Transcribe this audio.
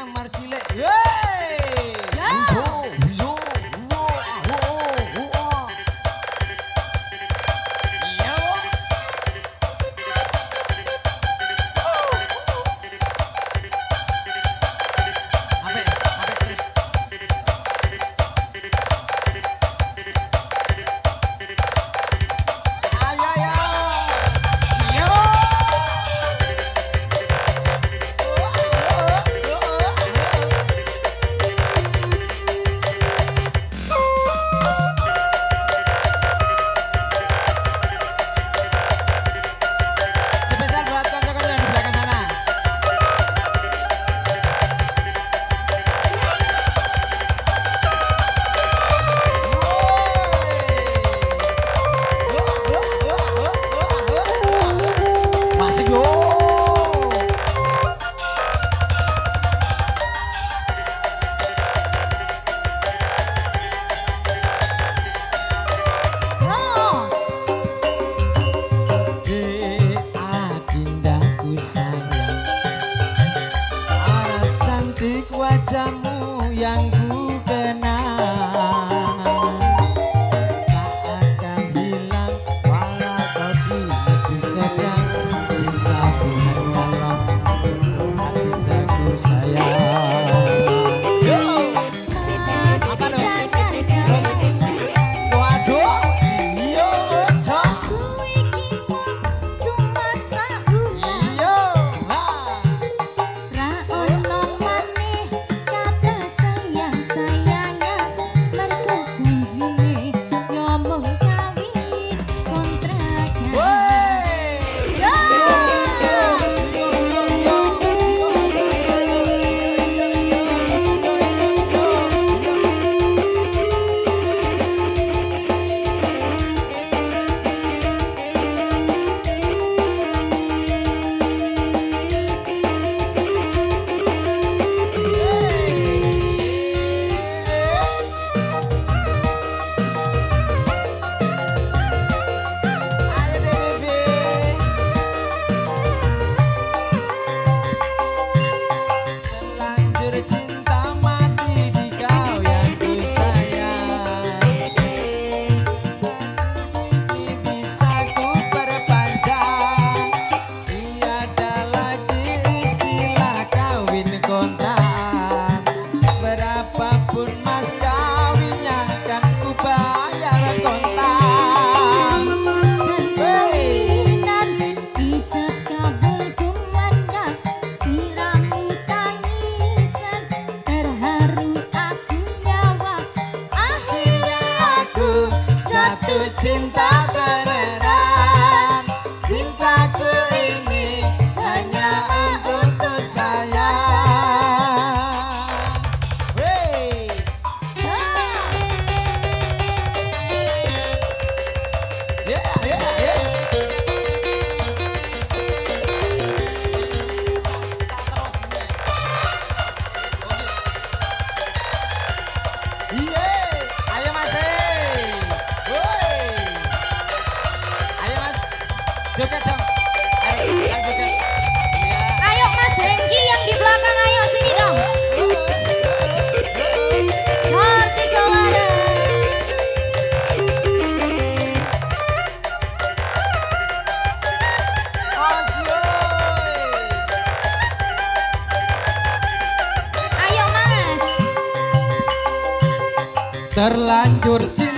kamar cilik. Yeay. Yo. Wajahmu yang ku kenal tak akan hilang walau kau di negeri sedang. Cintaku hanyalah untuk adindaku sayang. Apa dong? Waduh, yo aku iki cuma sahulah. Yo, ha. Cinta beneran, cintaku ini hanya untuk sayang. Wey. Yeah. Ayo Mas. Joget dong. Ayo, joget. Ayo Mas Hengki yang di belakang, ayo sini dong. Ayo Mas. Terlanjur cinta.